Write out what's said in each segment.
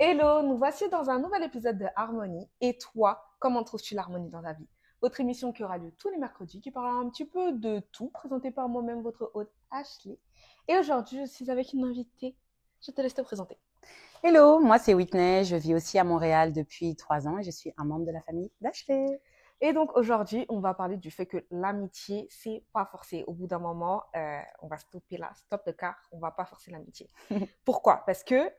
Hello, nous voici dans un nouvel épisode de Harmonie. Et toi, comment trouves-tu l'harmonie dans ta vie? Votre émission qui aura lieu tous les mercredis, qui parlera un petit peu de tout, présentée par moi-même, votre hôte Ashley. Et aujourd'hui, je suis avec une invitée. Je te laisse te présenter. Hello, moi c'est Whitney, je vis aussi à Montréal depuis 3 ans et je suis un membre de la famille d'Ashley. Et donc aujourd'hui, on va parler du fait que l'amitié, c'est pas forcé. Au bout d'un moment, on va stopper là, stop le car, on va pas forcer l'amitié. Pourquoi? Parce que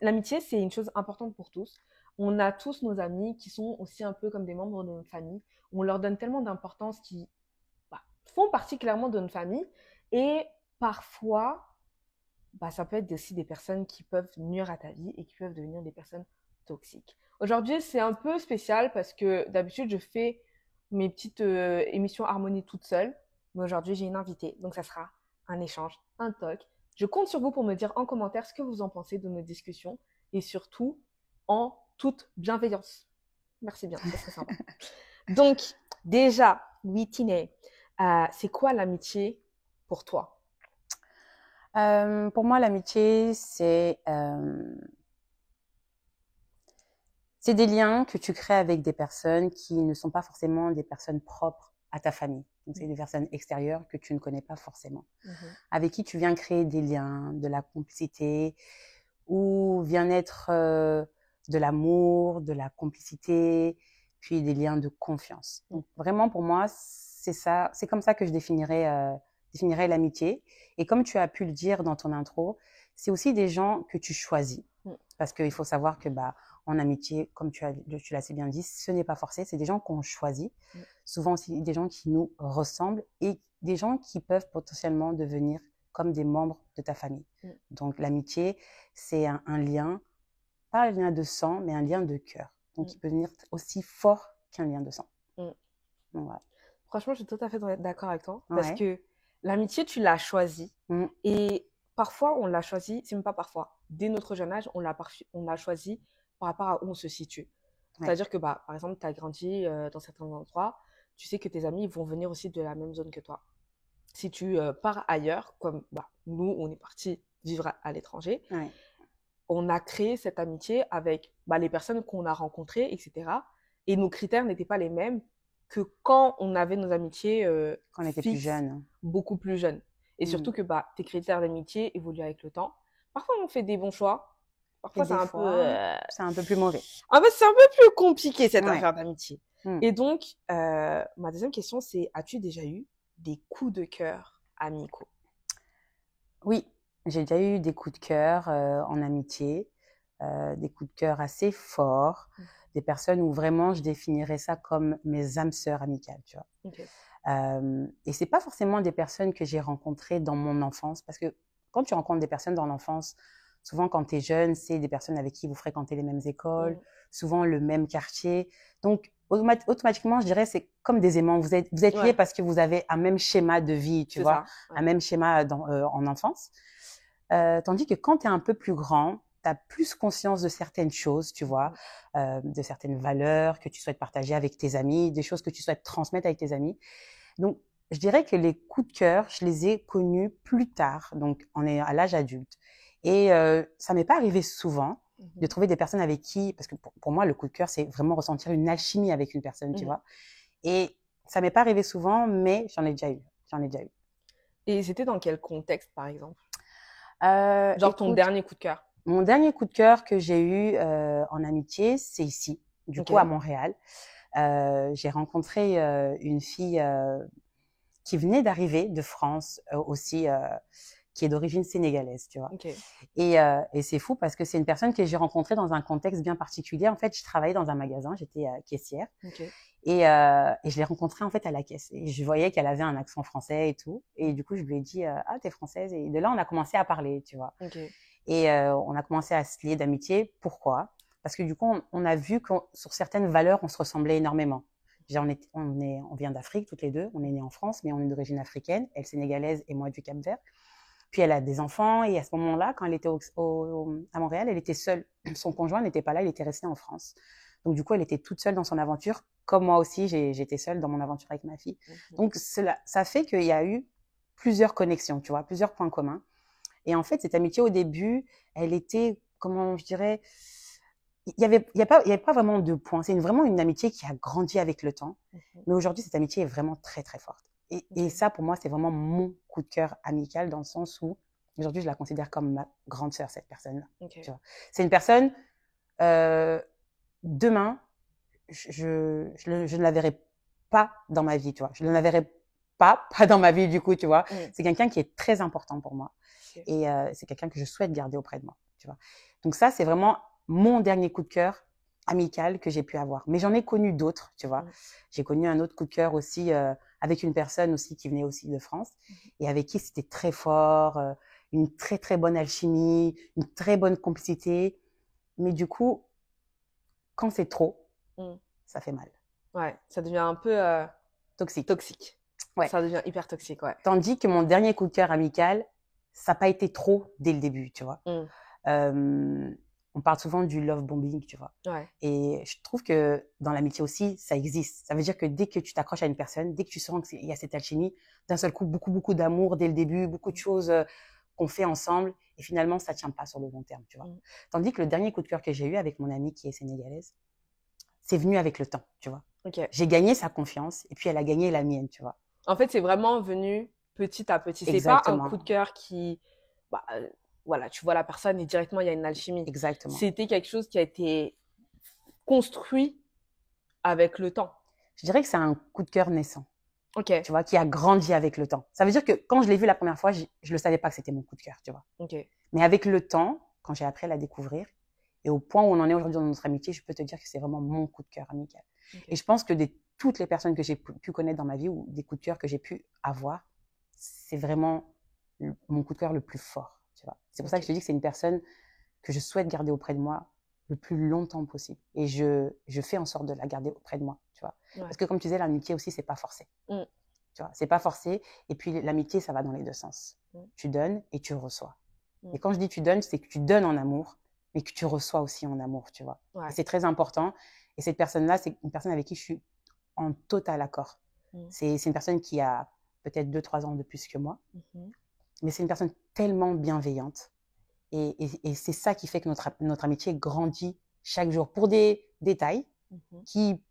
l'amitié, c'est une chose importante pour tous. On a tous nos amis qui sont aussi un peu comme des membres de notre famille. On leur donne tellement d'importance qui font partie clairement de notre famille. Et parfois, ça peut être aussi des personnes qui peuvent nuire à ta vie et qui peuvent devenir des personnes toxiques. Aujourd'hui, c'est un peu spécial parce que d'habitude, je fais mes petites émissions harmonie toute seule. Mais aujourd'hui, j'ai une invitée. Donc, ça sera un échange, un talk. Je compte sur vous pour me dire en commentaire ce que vous en pensez de nos discussions et surtout en toute bienveillance. Merci bien, ça serait sympa. Donc, déjà, Whitney, c'est quoi l'amitié pour toi? Pour moi, l'amitié, c'est des liens que tu crées avec des personnes qui ne sont pas forcément des personnes propres à ta famille. Donc, c'est des personnes extérieures que tu ne connais pas forcément, avec qui tu viens créer des liens, de la complicité, ou vient naître de l'amour, de la complicité, puis des liens de confiance. Donc, vraiment, pour moi, c'est ça, c'est comme ça que je définirais l'amitié. Et comme tu as pu le dire dans ton intro, c'est aussi des gens que tu choisis. Parce qu'il faut savoir que, en amitié, comme tu l'as si bien dit, ce n'est pas forcé, c'est des gens qu'on choisit. Souvent aussi des gens qui nous ressemblent et des gens qui peuvent potentiellement devenir comme des membres de ta famille. Donc, l'amitié, c'est un lien, pas un lien de sang, mais un lien de cœur. Donc, il peut devenir aussi fort qu'un lien de sang. Donc, voilà. Franchement, je suis tout à fait d'accord avec toi. Ouais. Parce que l'amitié, tu l'as choisie. Et parfois, on l'a choisie, c'est même pas parfois. Dès notre jeune âge, on l'a choisi par rapport à où on se situe. C'est-à-dire que, par exemple, tu as grandi dans certains endroits, tu sais que tes amis vont venir aussi de la même zone que toi. Si tu pars ailleurs, comme nous, on est partis vivre à l'étranger, on a créé cette amitié avec les personnes qu'on a rencontrées, etc. Et nos critères n'étaient pas les mêmes que quand on avait nos amitiés quand on était plus jeune. Beaucoup plus jeunes. Et surtout que tes critères d'amitié évoluent avec le temps. Parfois, on fait des bons choix. Parfois, c'est un peu plus mauvais. En fait, c'est un peu plus compliqué, cette affaire d'amitié. Et donc, ma deuxième question, c'est, as-tu déjà eu des coups de cœur amicaux? Oui, j'ai déjà eu des coups de cœur en amitié, des coups de cœur assez forts, des personnes où vraiment je définirais ça comme mes âmes sœurs amicales, tu vois. Et c'est pas forcément des personnes que j'ai rencontrées dans mon enfance, parce que quand tu rencontres des personnes dans l'enfance, souvent quand tu es jeune, c'est des personnes avec qui vous fréquentez les mêmes écoles, souvent le même quartier. Donc, automatiquement, je dirais, c'est comme des aimants. Vous êtes liés parce que vous avez un même schéma de vie, tu vois, un même schéma en enfance. Tandis que quand tu es un peu plus grand, tu as plus conscience de certaines choses, tu vois, de certaines valeurs que tu souhaites partager avec tes amis, des choses que tu souhaites transmettre avec tes amis. Donc, je dirais que les coups de cœur, je les ai connus plus tard, donc on est à l'âge adulte. Et ça m'est pas arrivé souvent de trouver des personnes avec qui, parce que pour moi, le coup de cœur, c'est vraiment ressentir une alchimie avec une personne, tu vois. Et ça m'est pas arrivé souvent, mais j'en ai déjà eu. Et c'était dans quel contexte, par exemple? Genre ton dernier coup de cœur? Mon dernier coup de cœur que j'ai eu en amitié, c'est ici, du coup à Montréal. J'ai rencontré une fille qui venait d'arriver de France aussi, qui est d'origine sénégalaise, tu vois. Et c'est fou parce que c'est une personne que j'ai rencontrée dans un contexte bien particulier. En fait, je travaillais dans un magasin, j'étais caissière. Et je l'ai rencontrée en fait à la caisse. Et je voyais qu'elle avait un accent français et tout. Et du coup, je lui ai dit ah, t'es française. Et de là, on a commencé à parler, tu vois. Et on a commencé à se lier d'amitié. Pourquoi? Parce que du coup, on a vu que sur certaines valeurs, on se ressemblait énormément. Déjà, on vient d'Afrique toutes les deux. On est nés en France, mais on est d'origine africaine. Elle sénégalaise et moi du Cap-Vert. Puis elle a des enfants et à ce moment-là, quand elle était à Montréal, elle était seule. Son conjoint n'était pas là, il était resté en France. Donc du coup, elle était toute seule dans son aventure, comme moi aussi, j'étais seule dans mon aventure avec ma fille. Donc ça fait qu'il y a eu plusieurs connexions, tu vois, plusieurs points communs. Et en fait, cette amitié au début, elle était, comment je dirais, il y avait pas vraiment de point. C'est vraiment une amitié qui a grandi avec le temps. Mais aujourd'hui, cette amitié est vraiment très, très forte. Et ça, pour moi, c'est vraiment mon coup de cœur amical dans le sens où, aujourd'hui, je la considère comme ma grande sœur, cette personne-là. Tu vois. C'est une personne, demain, je ne la verrai pas dans ma vie, tu vois. Je ne la verrai pas dans ma vie, du coup, tu vois. C'est quelqu'un qui est très important pour moi. Et c'est quelqu'un que je souhaite garder auprès de moi, tu vois. Donc ça, c'est vraiment mon dernier coup de cœur amical que j'ai pu avoir. Mais j'en ai connu d'autres, tu vois. J'ai connu un autre coup de cœur aussi avec une personne aussi qui venait aussi de France et avec qui c'était très fort, une très, très bonne alchimie, une très bonne complicité. Mais du coup, quand c'est trop, ça fait mal. Ouais, ça devient un peu toxique. Ouais. Ça devient hyper toxique, ouais. Tandis que mon dernier coup de cœur amical, ça n'a pas été trop dès le début, tu vois. On parle souvent du love bombing, tu vois. Ouais. Et je trouve que dans l'amitié aussi, ça existe. Ça veut dire que dès que tu t'accroches à une personne, dès que tu sens qu'il y a cette alchimie, d'un seul coup, beaucoup, beaucoup d'amour dès le début, beaucoup de choses qu'on fait ensemble, et finalement, ça tient pas sur le long terme, tu vois. Tandis que le dernier coup de cœur que j'ai eu avec mon amie qui est sénégalaise, c'est venu avec le temps, tu vois. J'ai gagné sa confiance, et puis elle a gagné la mienne, tu vois. En fait, c'est vraiment venu petit à petit. C'est pas un coup de cœur qui... voilà, tu vois la personne et directement, il y a une alchimie. Exactement. C'était quelque chose qui a été construit avec le temps. Je dirais que c'est un coup de cœur naissant. Tu vois, qui a grandi avec le temps. Ça veut dire que quand je l'ai vu la première fois, je le savais pas que c'était mon coup de cœur, tu vois. Mais avec le temps, quand j'ai appris à la découvrir, et au point où on en est aujourd'hui dans notre amitié, je peux te dire que c'est vraiment mon coup de cœur amical. Et je pense que de toutes les personnes que j'ai pu connaître dans ma vie ou des coups de cœur que j'ai pu avoir, c'est vraiment mon coup de cœur le plus fort, tu vois. C'est pour ça que je te dis que c'est une personne que je souhaite garder auprès de moi le plus longtemps possible. Et je fais en sorte de la garder auprès de moi, tu vois. Parce que comme tu disais, l'amitié aussi, c'est pas forcé. Tu vois, c'est pas forcé. Et puis l'amitié, ça va dans les deux sens. Tu donnes et tu reçois. Et quand je dis tu donnes, c'est que tu donnes en amour, mais que tu reçois aussi en amour, tu vois. Et c'est très important. Et cette personne-là, c'est une personne avec qui je suis en total accord. C'est une personne qui a peut-être 2-3 ans de plus que moi. Mais c'est une personne tellement bienveillante. Et c'est ça qui fait que notre amitié grandit chaque jour pour des détails qui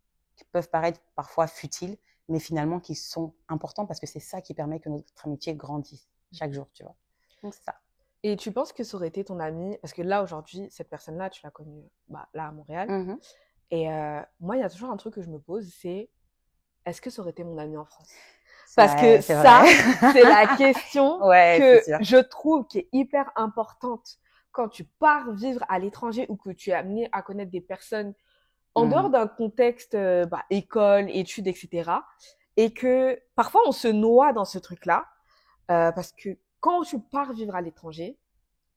peuvent paraître parfois futiles, mais finalement qui sont importants parce que c'est ça qui permet que notre amitié grandisse chaque jour, tu vois. Donc c'est ça. Et tu penses que ça aurait été ton ami, parce que là aujourd'hui, cette personne-là, tu l'as connue là à Montréal. Et moi, il y a toujours un truc que je me pose, c'est est-ce que ça aurait été mon ami en France? Parce que ça, c'est la question que je trouve qui est hyper importante quand tu pars vivre à l'étranger ou que tu es amené à connaître des personnes en dehors d'un contexte école, études, etc. Et que parfois on se noie dans ce truc-là parce que quand tu pars vivre à l'étranger,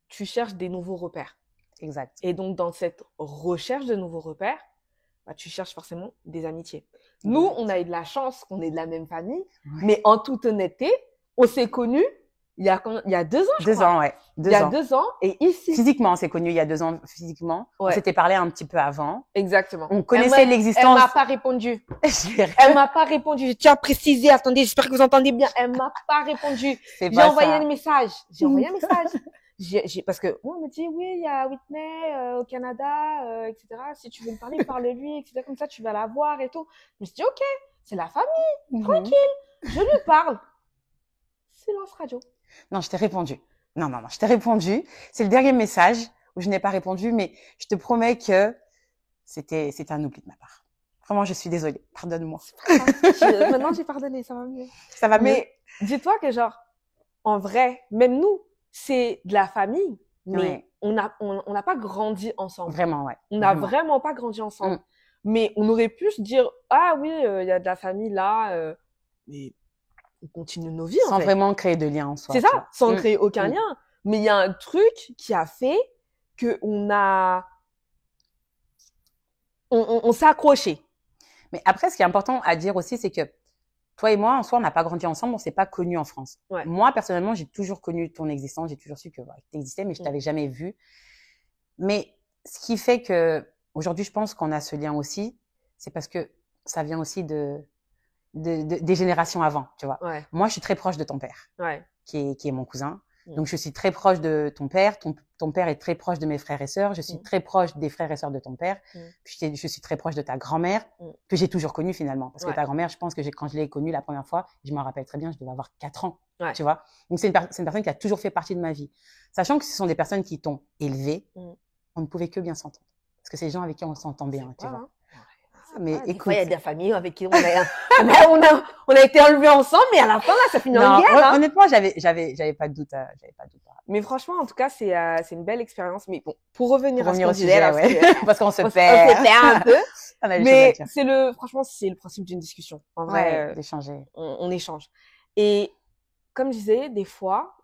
tu cherches des nouveaux repères. Exact. Et donc dans cette recherche de nouveaux repères, tu cherches forcément des amitiés. Nous, on a eu de la chance qu'on est de la même famille, mais en toute honnêteté, on s'est connus il y a 2 ans, je crois. 2 ans, ouais. Il y a 2 ans, et ici. Physiquement, on s'est connus il y a 2 ans, physiquement. On s'était parlé un petit peu avant. Exactement. On connaissait l'existence. Elle m'a pas répondu. Elle m'a pas répondu. Je tiens à préciser, attendez, j'espère que vous entendez bien. Elle m'a pas répondu. J'ai envoyé un message. Parce que on me dit oui, il y a Whitney au Canada, etc. Si tu veux me parler, parle-lui, etc. Comme ça, tu vas la voir et tout. Je me suis dit ok, c'est la famille, tranquille. Je lui parle. Silence radio. Non, je t'ai répondu. Non, je t'ai répondu. C'est le dernier message où je n'ai pas répondu, mais je te promets que c'était un oubli de ma part. Vraiment, je suis désolée. Pardonne-moi. Maintenant, j'ai pardonné, ça va mieux. Ça va mieux. Mais dis-toi que genre, en vrai, même nous, c'est de la famille, mais on n'a pas grandi ensemble. Vraiment, ouais. On n'a vraiment pas grandi ensemble. Mais on aurait pu se dire, ah oui, il y a de la famille là, mais on continue nos vies, sans vraiment créer de lien en soi. C'est ça, sans créer aucun lien. Mais il y a un truc qui a fait que on s'est accroché. Mais après, ce qui est important à dire aussi, c'est que toi et moi, en soi, on n'a pas grandi ensemble, on s'est pas connus en France. Moi, personnellement, j'ai toujours connu ton existence, j'ai toujours su que tu existais, mais je t'avais jamais vu. Mais ce qui fait que aujourd'hui, je pense qu'on a ce lien aussi, c'est parce que ça vient aussi des générations avant, tu vois. Moi, je suis très proche de ton père, qui est mon cousin. Donc, je suis très proche de ton père. Ton père est très proche de mes frères et sœurs. Je suis très proche des frères et sœurs de ton père. Puis, je suis très proche de ta grand-mère, que j'ai toujours connue finalement. Parce que ta grand-mère, je pense que quand je l'ai connue la première fois, je m'en rappelle très bien, je devais avoir 4 ans. Tu vois. Donc, c'est une personne qui a toujours fait partie de ma vie. Sachant que ce sont des personnes qui t'ont élevé, on ne pouvait que bien s'entendre. Parce que c'est des gens avec qui on s'entend bien, tu vois. Hein. Mais des écoute, fois, il y a des familles avec qui on a été enlevés ensemble, mais à la fin, là, ça finit en guerre. Hein. Honnêtement, j'avais pas de doute. Mais franchement, en tout cas, c'est une belle expérience. Mais bon, pour revenir à ce qu'on au disait, sujet, là, parce qu'on se on perd. se perd un peu. Mais franchement, c'est le principe d'une discussion. En vrai, d'échanger. On échange. Et comme je disais, des fois,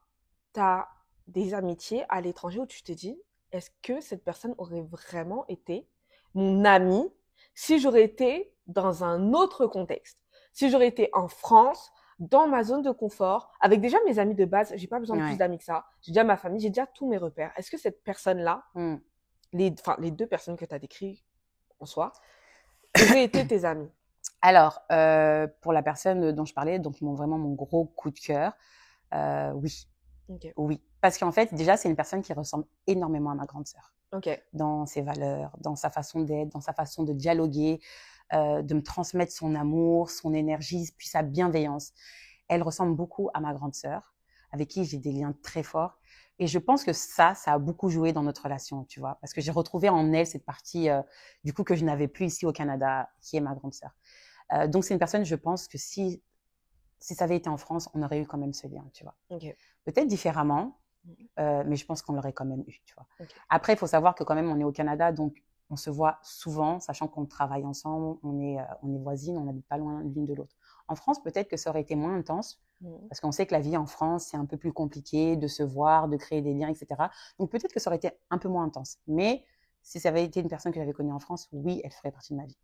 tu as des amitiés à l'étranger où tu te dis, est-ce que cette personne aurait vraiment été mon ami si j'aurais été dans un autre contexte? Si j'aurais été en France, dans ma zone de confort, avec déjà mes amis de base, j'ai pas besoin de plus d'amis que ça. J'ai déjà ma famille, j'ai déjà tous mes repères. Est-ce que cette personne-là, les 2 personnes que tu as décrites en soi, auraient été tes amis? Alors, pour la personne dont je parlais, donc vraiment mon gros coup de cœur, oui. Okay. Oui. Parce qu'en fait, déjà, c'est une personne qui ressemble énormément à ma grande sœur. Okay. Dans ses valeurs, dans sa façon d'être, dans sa façon de dialoguer, de me transmettre son amour, son énergie, puis sa bienveillance. Elle ressemble beaucoup à ma grande sœur, avec qui j'ai des liens très forts. Et je pense que ça a beaucoup joué dans notre relation, tu vois, parce que j'ai retrouvé en elle cette partie, du coup, que je n'avais plus ici au Canada, qui est ma grande sœur. Donc, c'est une personne, je pense que si ça avait été en France, on aurait eu quand même ce lien, tu vois. Okay. Peut-être différemment, mais je pense qu'on l'aurait quand même eu, tu vois. Okay. Après, il faut savoir que quand même, on est au Canada, donc on se voit souvent, sachant qu'on travaille ensemble, on est voisines, on n'habite pas loin l'une de l'autre. En France, peut-être que ça aurait été moins intense, parce qu'on sait que la vie en France, c'est un peu plus compliqué de se voir, de créer des liens, etc. Donc peut-être que ça aurait été un peu moins intense. Mais si ça avait été une personne que j'avais connue en France, oui, elle ferait partie de ma vie.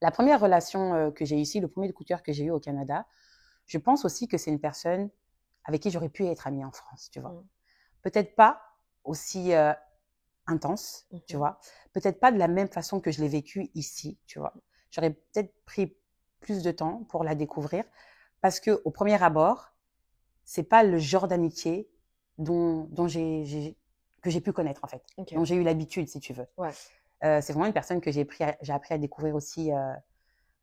La première relation que j'ai eue ici, le premier coup de cœur que j'ai eu au Canada, je pense aussi que c'est une personne avec qui j'aurais pu être amie en France, tu vois. Peut-être pas aussi intense, tu vois. Peut-être pas de la même façon que je l'ai vécu ici, tu vois. J'aurais peut-être pris plus de temps pour la découvrir parce que au premier abord, c'est pas le genre d'amitié que j'ai pu connaître en fait, dont j'ai eu l'habitude, si tu veux. Ouais. C'est vraiment une personne que j'ai appris à découvrir aussi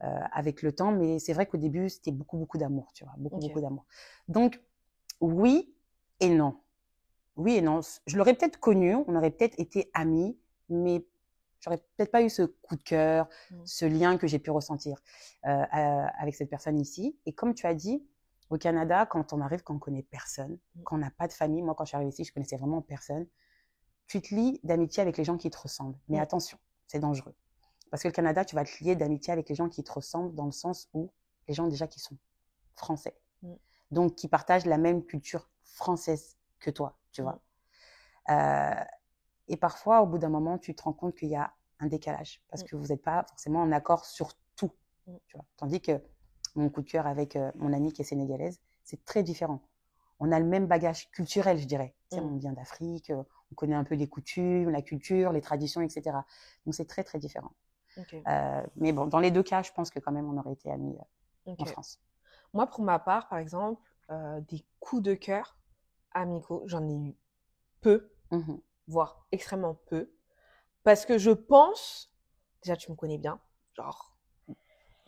avec le temps, mais c'est vrai qu'au début, c'était beaucoup d'amour, tu vois, beaucoup d'amour. Donc, oui et non. Oui et non. Je l'aurais peut-être connu, on aurait peut-être été amis, mais j'aurais peut-être pas eu ce coup de cœur, ce lien que j'ai pu ressentir avec cette personne ici. Et comme tu as dit, au Canada, quand on arrive, quand on connaît personne, quand on n'a pas de famille, moi quand je suis arrivée ici, je connaissais vraiment personne, tu te lies d'amitié avec les gens qui te ressemblent. Mais attention, c'est dangereux. Parce que le Canada, tu vas te lier d'amitié avec les gens qui te ressemblent dans le sens où les gens déjà qui sont français. Donc, qui partagent la même culture française que toi, tu vois. Et parfois, au bout d'un moment, tu te rends compte qu'il y a un décalage parce que vous n'êtes pas forcément en accord sur tout, tu vois. Tandis que mon coup de cœur avec mon amie qui est sénégalaise, c'est très différent. On a le même bagage culturel, je dirais. Tu sais, on vient d'Afrique, on connaît un peu les coutumes, la culture, les traditions, etc. Donc, c'est très, très différent. Mais bon, dans les 2 cas, je pense que quand même, on aurait été amis en France. Moi, pour ma part, par exemple, des coups de cœur amicaux, j'en ai eu peu, voire extrêmement peu. Parce que je pense, déjà tu me connais bien, genre...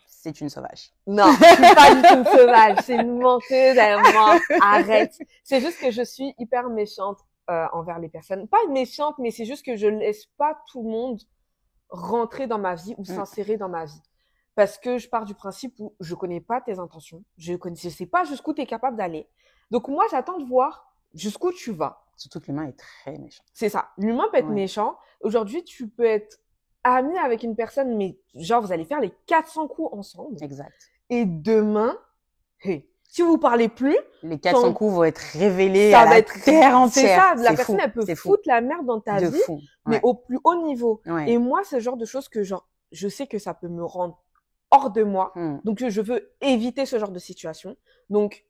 C'est une sauvage. Non, je suis pas du tout une sauvage, c'est une menteuse, elle ment, arrête. C'est juste que je suis hyper méchante envers les personnes. Pas méchante, mais c'est juste que je laisse pas tout le monde rentrer dans ma vie ou s'insérer dans ma vie. Parce que je pars du principe où je connais pas tes intentions, je sais pas jusqu'où tu es capable d'aller. Donc moi, j'attends de voir jusqu'où tu vas. Surtout que l'humain est très méchant. C'est ça. L'humain peut être méchant. Aujourd'hui, tu peux être ami avec une personne, mais genre, vous allez faire les 400 coups ensemble. Exact. Et demain, si vous parlez plus... Les 400 coups vont être révélés à la terre entière. C'est ça. La personne, elle peut foutre la merde dans ta vie, mais au plus haut niveau. Et moi, c'est le genre de choses que genre, je sais que ça peut me rendre hors de moi. Donc, je veux éviter ce genre de situation. Donc,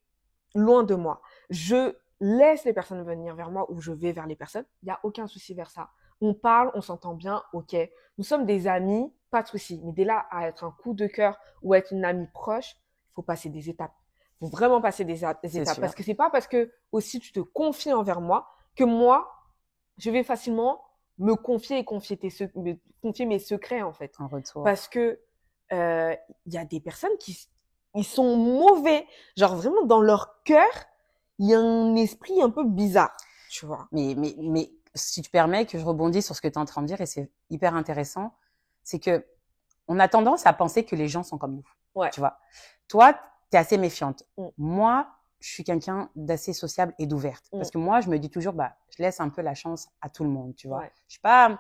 loin de moi. Je laisse les personnes venir vers moi ou je vais vers les personnes. Il n'y a aucun souci vers ça. On parle, on s'entend bien, ok. Nous sommes des amis, pas de souci. Mais dès là, à être un coup de cœur ou être une amie proche, il faut passer des étapes. Il faut vraiment passer des C'est étapes. sûr. Parce que c'est pas parce que aussi tu te confies envers moi que moi, je vais facilement me confier et confier confier mes secrets, en fait. En retour. Parce que, il y a des personnes ils sont mauvais. Genre vraiment dans leur cœur, il y a un esprit un peu bizarre, tu vois. Mais si tu permets que je rebondisse sur ce que tu es en train de dire, et c'est hyper intéressant, c'est que on a tendance à penser que les gens sont comme nous. Ouais. Tu vois. Toi, tu es assez méfiante. Mm. Moi, je suis quelqu'un d'assez sociable et d'ouverte. Parce que moi, je me dis toujours, bah, je laisse un peu la chance à tout le monde, tu vois. Ouais. Je suis pas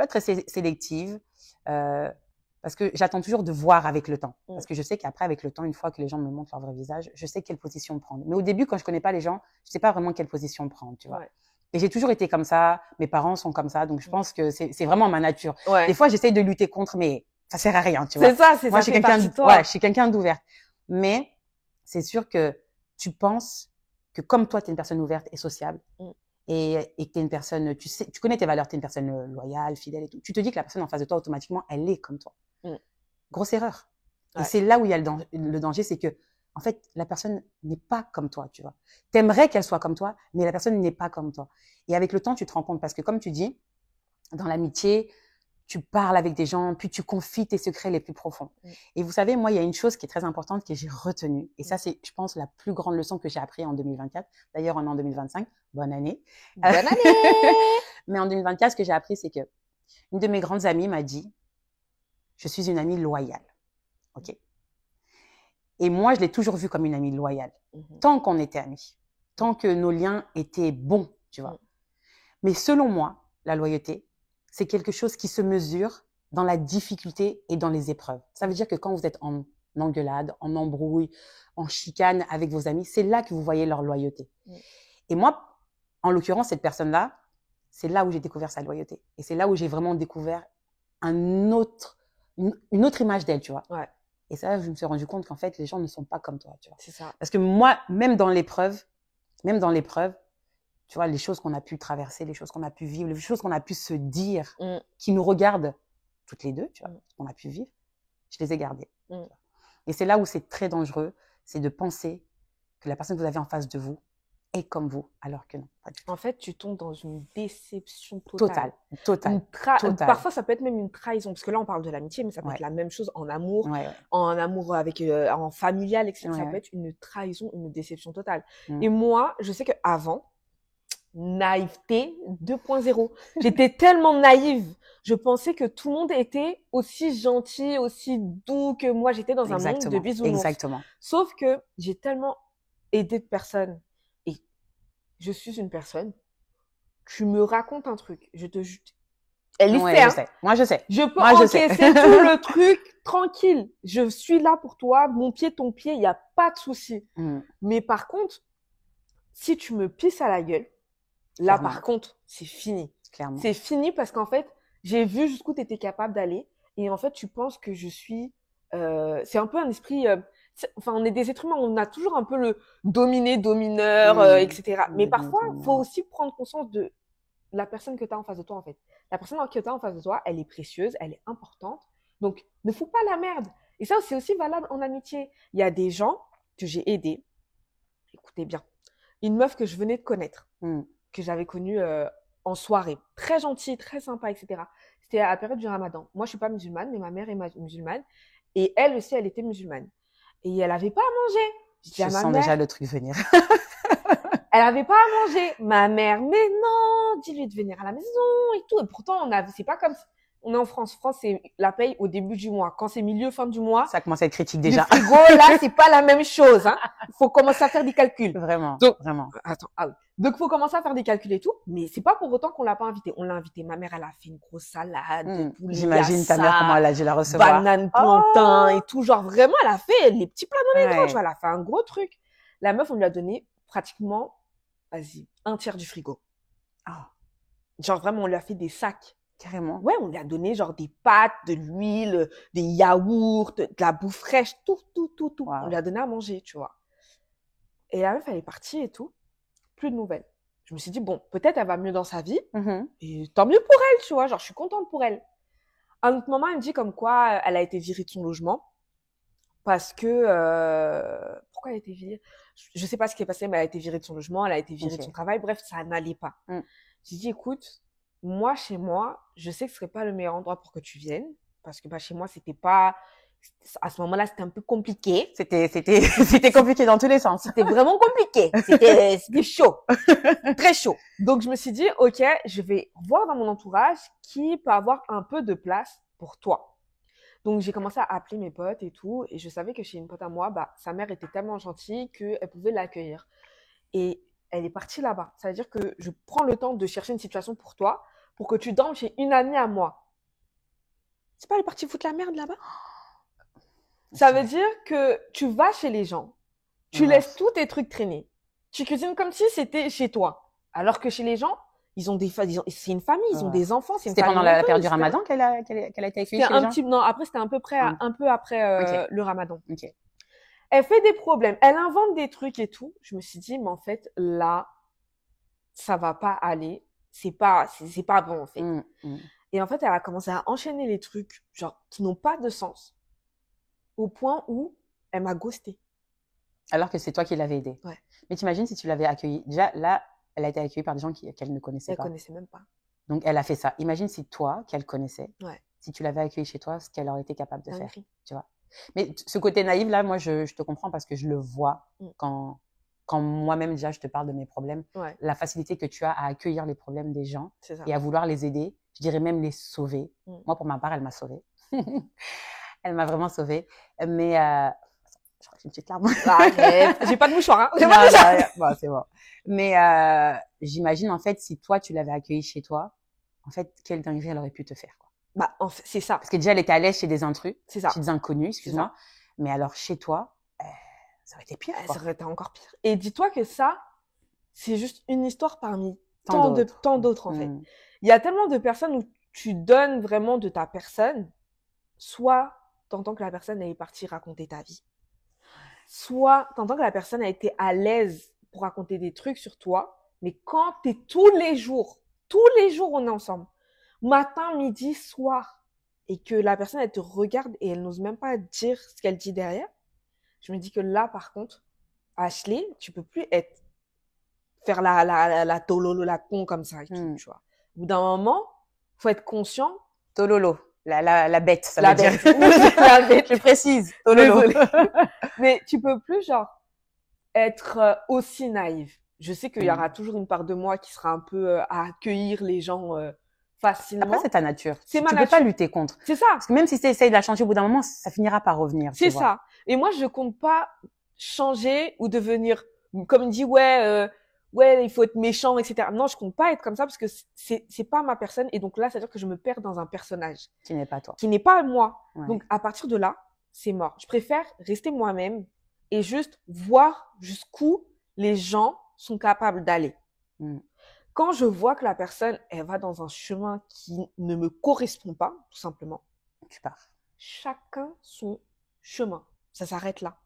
très sélective, parce que j'attends toujours de voir avec le temps. Parce que je sais qu'après, avec le temps, une fois que les gens me montrent leur vrai visage, je sais quelle position prendre. Mais au début, quand je connais pas les gens, je sais pas vraiment quelle position prendre, tu vois. Ouais. Et j'ai toujours été comme ça. Mes parents sont comme ça. Donc, je pense que c'est vraiment ma nature. Ouais. Des fois, j'essaye de lutter contre, mais ça sert à rien, tu vois. C'est ça, c'est Moi, ça. je suis quelqu'un d'ouvert. Mais c'est sûr que tu penses que comme toi, tu es une personne ouverte et sociable, et que tu es une personne, tu connais tes valeurs, tu es une personne loyale, fidèle et tout. Tu te dis que la personne en face de toi, automatiquement, elle est comme toi. Grosse erreur. Ouais. Et c'est là où il y a le danger, c'est que, en fait, la personne n'est pas comme toi, tu vois. T'aimerais qu'elle soit comme toi, mais la personne n'est pas comme toi. Et avec le temps, tu te rends compte, parce que comme tu dis, dans l'amitié, tu parles avec des gens, puis tu confies tes secrets les plus profonds. Et vous savez, moi, il y a une chose qui est très importante que j'ai retenue. Et ça, c'est, je pense, la plus grande leçon que j'ai appris en 2024. D'ailleurs, on est en 2025. Bonne année. Bonne année! Mais en 2024, ce que j'ai appris, c'est que une de mes grandes amies m'a dit, je suis une amie loyale. OK? Et moi, je l'ai toujours vue comme une amie loyale. Tant qu'on était amis. Tant que nos liens étaient bons, tu vois. Mais selon moi, la loyauté, c'est quelque chose qui se mesure dans la difficulté et dans les épreuves. Ça veut dire que quand vous êtes en engueulade, en embrouille, en chicane avec vos amis, c'est là que vous voyez leur loyauté. Et moi, en l'occurrence, cette personne-là, c'est là où j'ai découvert sa loyauté. Et c'est là où j'ai vraiment découvert une autre image d'elle, tu vois. Ouais. Et ça, je me suis rendu compte qu'en fait, les gens ne sont pas comme toi, tu vois. C'est ça. Parce que moi, même dans l'épreuve, tu vois, les choses qu'on a pu traverser, les choses qu'on a pu vivre, les choses qu'on a pu se dire, qui nous regardent toutes les deux, tu vois, qu'on a pu vivre, je les ai gardées. Et c'est là où c'est très dangereux, c'est de penser que la personne que vous avez en face de vous est comme vous, alors que non, pas du tout. En fait, tu tombes dans une déception totale. Totale. Parfois, ça peut être même une trahison, parce que là, on parle de l'amitié, mais ça peut être la même chose en amour, en amour avec, en familial, etc. Ça peut être une trahison, une déception totale. Et moi, je sais qu'avant, naïveté 2.0. J'étais tellement naïve. Je pensais que tout le monde était aussi gentil, aussi doux que moi. J'étais dans un monde de bisounours. Exactement. Sauf que j'ai tellement aidé de personnes. Et je suis une personne. Tu me racontes un truc. Elle est je sais. Moi, je sais. Je peux encaisser tout le truc tranquille. Je suis là pour toi. Mon pied, ton pied. Il n'y a pas de souci. Mais par contre, si tu me pisses à la gueule, là, par contre, c'est fini. Clairement. C'est fini parce qu'en fait, j'ai vu jusqu'où tu étais capable d'aller. Et en fait, tu penses que je suis... c'est un peu un esprit... Enfin, on est des êtres humains, on a toujours un peu le domineur, etc. Mais parfois, il faut aussi prendre conscience de la personne que tu as en face de toi, en fait. La personne que tu as en face de toi, elle est précieuse, elle est importante. Donc, ne fous pas la merde. Et ça, c'est aussi valable en amitié. Il y a des gens que j'ai aidés. Écoutez bien. Une meuf que je venais de connaître. Que j'avais connue en soirée. Très gentille, très sympa, etc. C'était à la période du Ramadan. Moi, je suis pas musulmane, mais ma mère est musulmane. Et elle aussi, elle était musulmane. Et elle avait pas à manger. Je sens déjà le truc venir. Elle avait pas à manger. Ma mère, mais non, dis-lui de venir à la maison et tout. Et pourtant, c'est pas comme... On est en France. France, c'est la paye au début du mois. Quand c'est milieu, fin du mois. Ça commence à être critique déjà. Le frigo, là, c'est pas la même chose, hein. Faut commencer à faire des calculs. Vraiment. Donc, vraiment. Attends, Donc, faut commencer à faire des calculs et tout. Mais c'est pas pour autant qu'on l'a pas invité. On l'a invité. Ma mère, elle a fait une grosse salade. Poulet, j'imagine ta mère, comment elle a dû la recevoir. Banane, plantain et tout. Genre, vraiment, elle a fait les petits plats dans les grands. Tu vois, elle a fait un gros truc. La meuf, on lui a donné pratiquement, un tiers du frigo. Genre, vraiment, on lui a fait des sacs. Carrément. Ouais, on lui a donné genre des pâtes, de l'huile, des yaourts, de la bouffe fraîche, tout. Wow. On lui a donné à manger, tu vois. Et la meuf, elle est partie et tout. Plus de nouvelles. Je me suis dit, bon, peut-être elle va mieux dans sa vie. Et tant mieux pour elle, tu vois. Genre, je suis contente pour elle. À un autre moment, elle me dit comme quoi elle a été virée de son logement parce que pourquoi elle a été virée? Je sais pas ce qui est passé, mais elle a été virée de son logement, elle a été virée de son travail. Bref, ça n'allait pas. J'ai dit, écoute, moi, chez moi, je sais que ce serait pas le meilleur endroit pour que tu viennes, parce que chez moi, c'était pas, à ce moment-là, c'était un peu compliqué. C'était compliqué dans tous les sens. C'était vraiment compliqué. C'était chaud. Très chaud. Donc, je me suis dit, OK, je vais voir dans mon entourage qui peut avoir un peu de place pour toi. Donc, j'ai commencé à appeler mes potes et tout. Et je savais que chez une pote à moi, sa mère était tellement gentille qu'elle pouvait l'accueillir. Et elle est partie là-bas. Ça veut dire que je prends le temps de chercher une situation pour toi, pour que tu dormes chez une amie à moi. C'est pas, elle est partie foutre la merde là-bas? Ça veut dire que tu vas chez les gens, tu laisses tous tes trucs traîner. Tu cuisines comme si c'était chez toi. Alors que chez les gens, c'est une famille, ils ont des enfants, c'est une famille. C'était pendant la période du Ramadan qu'elle a été accueillie chez les gens? Non, après, c'était un peu après le Ramadan. Okay. Elle fait des problèmes, elle invente des trucs et tout. Je me suis dit, mais en fait, là, ça va pas aller. C'est pas bon, en fait. Et en fait, elle a commencé à enchaîner les trucs, genre, qui n'ont pas de sens. Au point où elle m'a ghosté. Alors que c'est toi qui l'avais aidée. Ouais. Mais t'imagines si tu l'avais accueillie. Déjà, là, elle a été accueillie par des gens qu'elle ne connaissait pas. Elle connaissait même pas. Donc, elle a fait ça. Imagine si toi, qu'elle connaissait, ouais. si tu l'avais accueillie chez toi, ce qu'elle aurait été capable de faire. Tu vois. Mais ce côté naïf, là, moi, je te comprends parce que je le vois quand moi-même, déjà, je te parle de mes problèmes. Ouais. La facilité que tu as à accueillir les problèmes des gens et à vouloir les aider. Je dirais même les sauver. Moi, pour ma part, elle m'a sauvée. Elle m'a vraiment sauvée. Mais j'ai une petite larme. J'ai pas de mouchoir, hein. Bon, c'est bon. Mais j'imagine, en fait, si toi, tu l'avais accueillie chez toi, en fait, quelle dinguerie elle aurait pu te faire, quoi. En fait, c'est ça. Parce que déjà, elle était à l'aise chez des intrus, chez des inconnus, excuse-moi. Mais alors, chez toi, ça aurait été pire, quoi. Ça aurait été encore pire. Et dis-toi que ça, c'est juste une histoire parmi tant d'autres, en fait. Il y a tellement de personnes où tu donnes vraiment de ta personne, soit t'entends que la personne est partie raconter ta vie, soit t'entends que la personne a été à l'aise pour raconter des trucs sur toi, mais quand t'es tous les jours on est ensemble, matin, midi, soir, et que la personne elle te regarde et elle n'ose même pas dire ce qu'elle dit derrière, je me dis que là par contre, Ashley, tu peux plus faire la tololo, la con comme ça et tout, tu vois. Au bout d'un moment, faut être conscient. Tololo. La bête, ça la veut bête. dire. La bête. Je précise. Tololo. Mais tu peux plus, genre, être aussi naïve. Je sais qu'il y aura toujours une part de moi qui sera un peu à accueillir les gens facilement. Après, c'est ta nature. C'est ma nature. Tu peux pas lutter contre. C'est ça. Parce que même si tu essayes de la changer au bout d'un moment, ça finira par revenir. C'est ça. Et moi, je compte pas changer ou devenir, comme on dit, ouais, il faut être méchant, etc. Non, je compte pas être comme ça parce que c'est pas ma personne. Et donc là, c'est-à-dire que je me perds dans un personnage. Qui n'est pas toi. Qui n'est pas moi. Ouais. Donc, à partir de là, c'est mort. Je préfère rester moi-même et juste voir jusqu'où les gens sont capables d'aller. Quand je vois que la personne, elle va dans un chemin qui ne me correspond pas, tout simplement, tu pars. Chacun son chemin. Ça s'arrête là,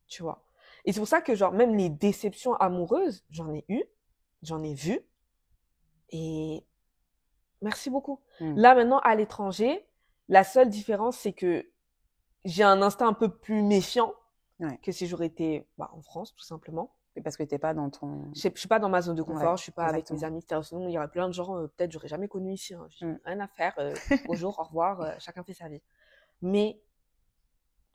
tu vois. Et c'est pour ça que, genre, même les déceptions amoureuses, j'en ai eu, j'en ai vu. Et merci beaucoup. Là, maintenant, à l'étranger, la seule différence, c'est que j'ai un instinct un peu plus méfiant que si j'aurais été en France, tout simplement. Et parce que t'es pas dans ton... Je suis pas dans ma zone de confort, je suis pas avec mes amis, etc. Sinon, il y aurait plein de gens, peut-être, j'aurais jamais connu ici. Hein. J'ai rien à faire. Bonjour, au revoir, chacun fait sa vie. Mais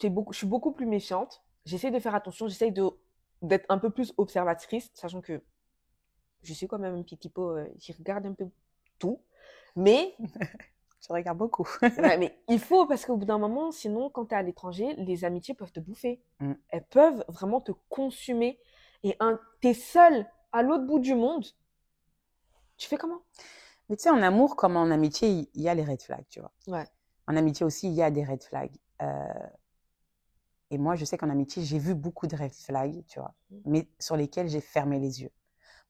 je suis beaucoup plus méfiante. J'essaie de faire attention, j'essaie d'être un peu plus observatrice, sachant que je suis quand même un petit peu, qui regarde un peu tout. Mais je regarde beaucoup. Mais il faut, parce qu'au bout d'un moment, sinon, quand tu es à l'étranger, les amitiés peuvent te bouffer. Elles peuvent vraiment te consumer. Et t'es seul à l'autre bout du monde. Tu fais comment? Mais tu sais, en amour comme en amitié, il y a les red flags, tu vois. Ouais. En amitié aussi, il y a des red flags. Et moi, je sais qu'en amitié, j'ai vu beaucoup de red flags, tu vois, mais sur lesquels j'ai fermé les yeux.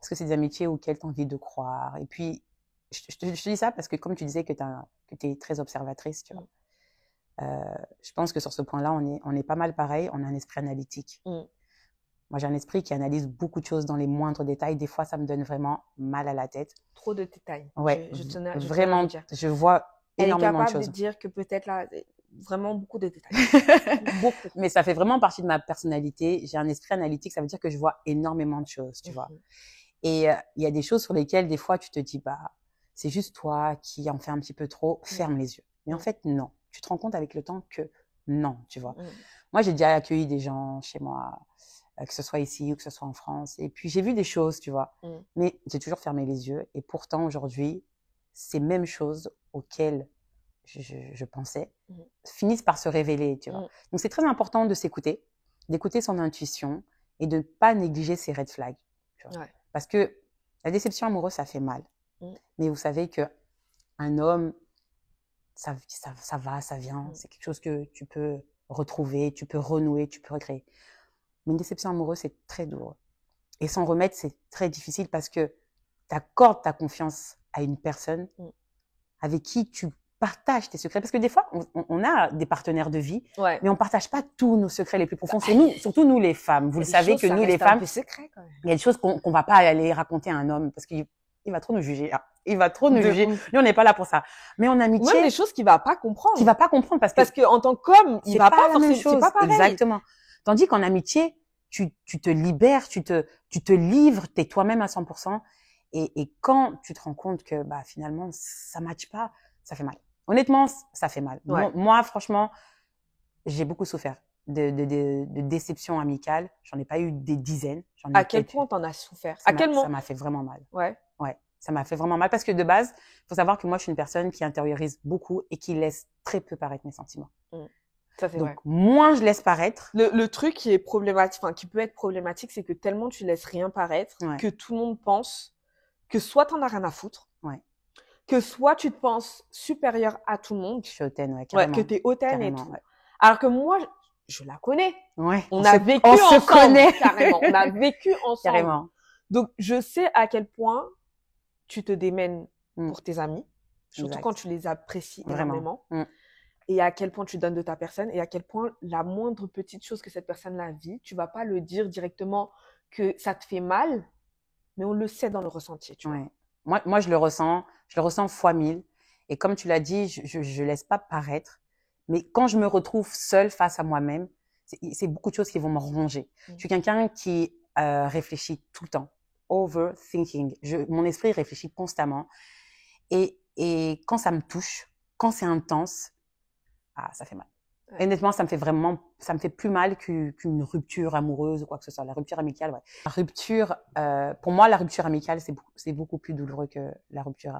Parce que c'est des amitiés auxquelles tu as envie de croire. Et puis, je te dis ça parce que comme tu disais que tu es très observatrice, tu vois. Je pense que sur ce point-là, on est pas mal pareil. On a un esprit analytique. Moi, j'ai un esprit qui analyse beaucoup de choses dans les moindres détails. Des fois, ça me donne vraiment mal à la tête. Trop de détails. Ouais, vraiment, je vois énormément de choses. Elle est capable de dire que peut-être là, vraiment beaucoup de détails. Beaucoup. Mais ça fait vraiment partie de ma personnalité. J'ai un esprit analytique, ça veut dire que je vois énormément de choses, tu vois. Et il y a des choses sur lesquelles, des fois, tu te dis, bah, c'est juste toi qui en fais un petit peu trop, ferme les yeux. Mais en fait, non. Tu te rends compte avec le temps que non, tu vois. Moi, j'ai déjà accueilli des gens chez moi, que ce soit ici ou que ce soit en France. Et puis, j'ai vu des choses, tu vois. Mais j'ai toujours fermé les yeux. Et pourtant, aujourd'hui, ces mêmes choses auxquelles je pensais finissent par se révéler, tu vois. Donc, c'est très important de s'écouter, d'écouter son intuition et de ne pas négliger ses red flags, tu vois. Parce que la déception amoureuse, ça fait mal. Mais vous savez que un homme, ça va, ça vient. C'est quelque chose que tu peux retrouver, tu peux renouer, tu peux recréer. Mais une déception amoureuse, c'est très douloureux. Et s'en remettre, c'est très difficile parce que tu accordes ta confiance à une personne avec qui tu partages tes secrets. Parce que des fois, on a des partenaires de vie, mais on partage pas tous nos secrets les plus profonds. C'est nous, surtout nous les femmes. Vous le savez que nous les femmes, il y a des choses qu'on va pas aller raconter à un homme parce qu'il va trop nous juger. Il va trop nous juger. Nous, on n'est pas là pour ça. Mais en amitié, même des choses qu'il va pas comprendre. Qu'il va pas comprendre parce que en tant qu'homme, il va pas forcément. C'est pas pareil. Exactement. Tandis qu'en amitié, tu te libères, tu te livres, t'es toi-même à 100%. Et quand tu te rends compte que bah finalement ça matche pas, ça fait mal. Honnêtement, ça fait mal. Moi, franchement, j'ai beaucoup souffert de déceptions amicales. J'en ai pas eu des dizaines. À quel point t'en as souffert? À quel moment? Ça m'a fait vraiment mal. Ouais. Ça m'a fait vraiment mal parce que de base, faut savoir que moi, je suis une personne qui intériorise beaucoup et qui laisse très peu paraître mes sentiments. Ça, c'est vrai. Moins je laisse paraître. Le truc qui est problématique, enfin, qui peut être problématique, c'est que tellement tu laisses rien paraître que tout le monde pense que soit t'en as rien à foutre, que soit tu te penses supérieur à tout le monde. Je suis hautaine, carrément. Que t'es hautaine et tout. Alors que moi, je la connais. On a vécu ensemble. Carrément. On a vécu ensemble. Carrément. Donc, je sais à quel point tu te démènes pour tes amis, surtout quand tu les apprécies énormément. Et à quel point tu donnes de ta personne et à quel point la moindre petite chose que cette personne-là vit, tu vas pas le dire directement que ça te fait mal, mais on le sait dans le ressenti, tu vois. Moi, je le ressens fois 1000. Et comme tu l'as dit, je laisse pas paraître. Mais quand je me retrouve seule face à moi-même, c'est beaucoup de choses qui vont me ronger. Je suis quelqu'un qui réfléchit tout le temps. Overthinking. Mon esprit réfléchit constamment. Et quand ça me touche, quand c'est intense, ça fait mal. Honnêtement, ça me fait plus mal qu'une rupture amoureuse ou quoi que ce soit. La rupture amicale, La rupture, pour moi, la rupture amicale, c'est beaucoup plus douloureux que la rupture